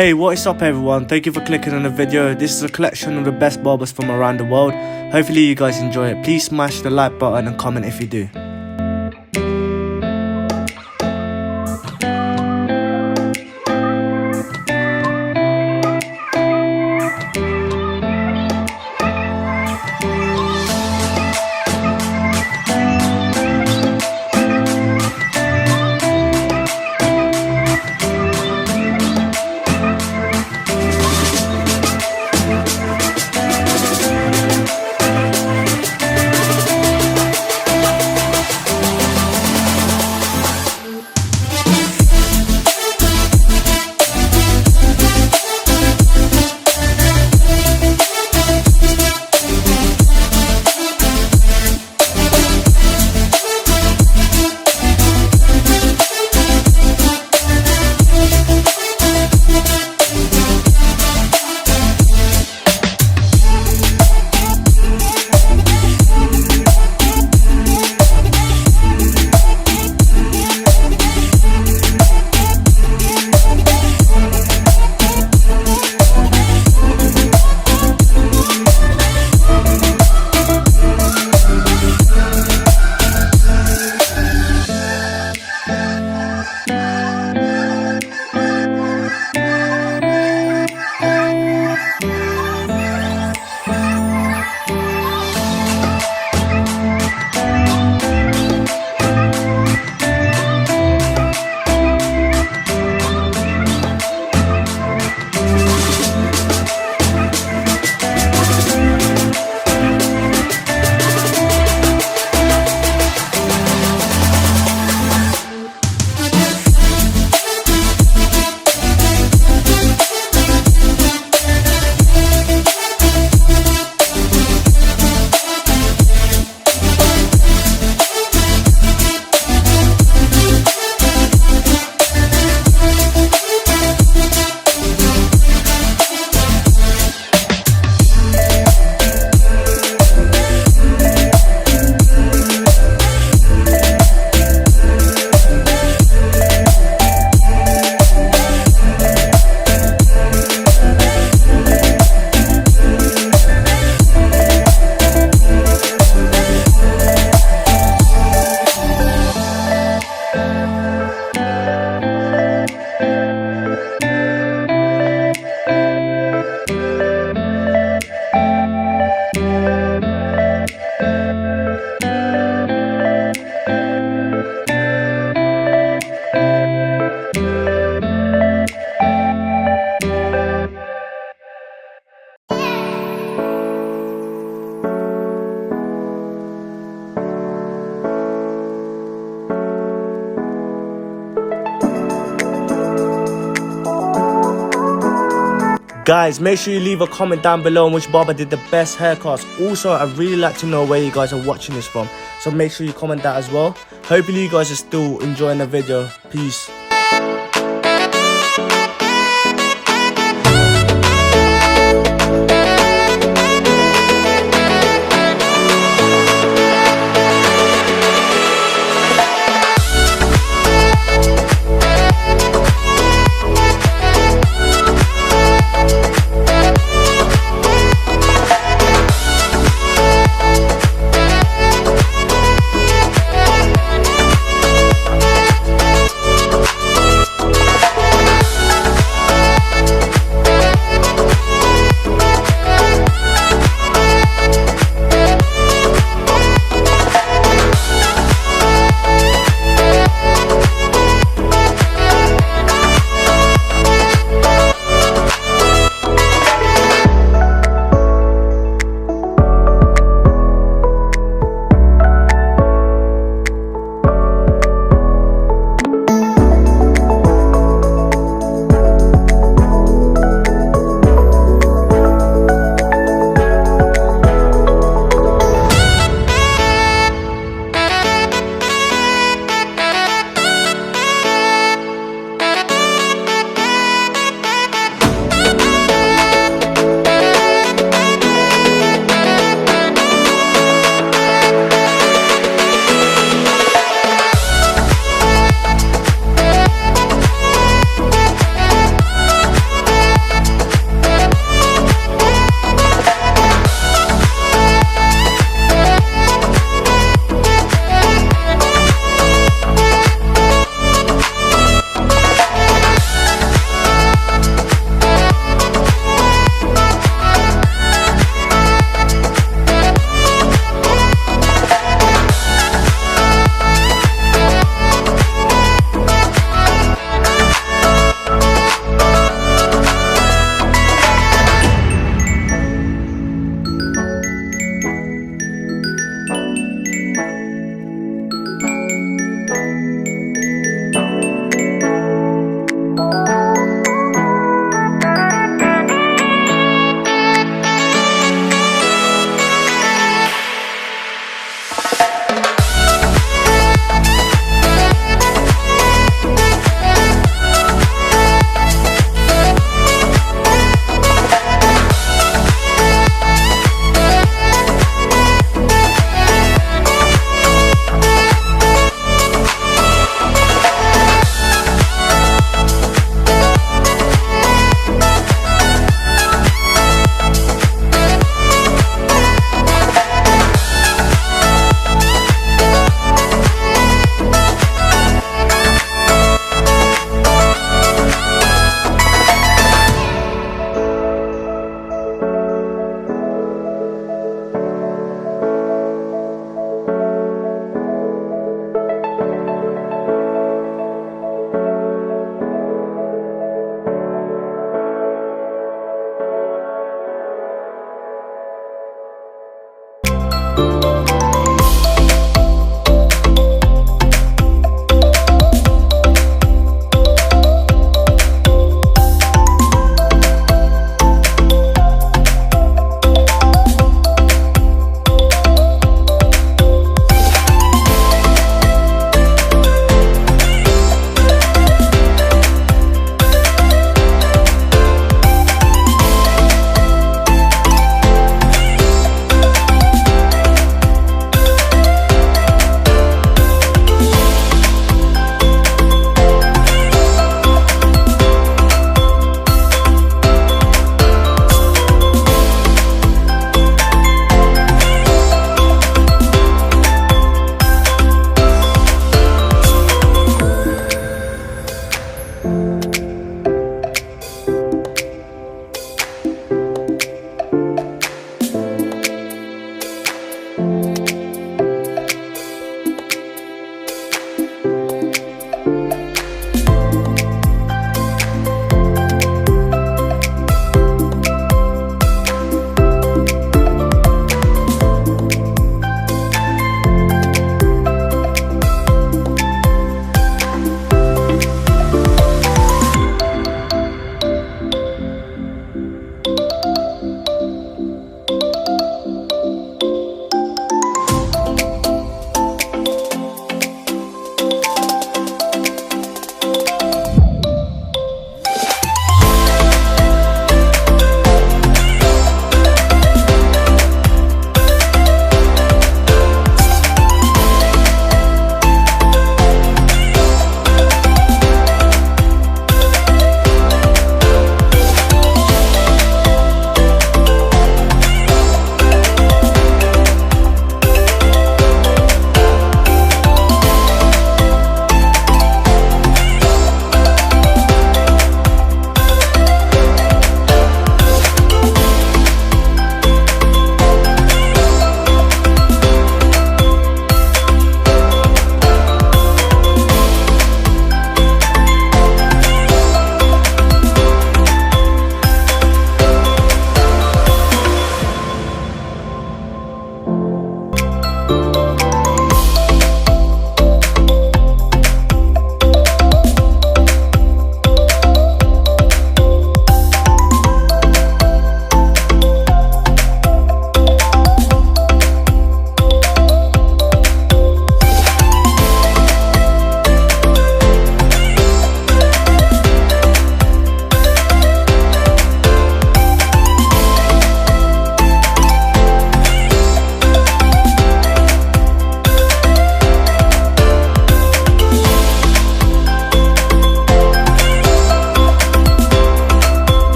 Hey, what is up everyone? Thank you for clicking on the video. This is a collection of the best barbers from around the world. Hopefully you guys enjoy it. Please smash the like button and comment if you do. Guys, make sure you leave a comment down below on which barber did the best haircuts. Also, I'd really like to know where you guys are watching this from, so make sure you comment that as well. Hopefully you guys are still enjoying the video. Peace.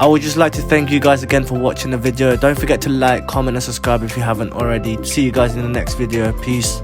I would just like to thank you guys again for watching the video. Don't forget to like, comment and subscribe if you haven't already. See you guys in the next video. Peace.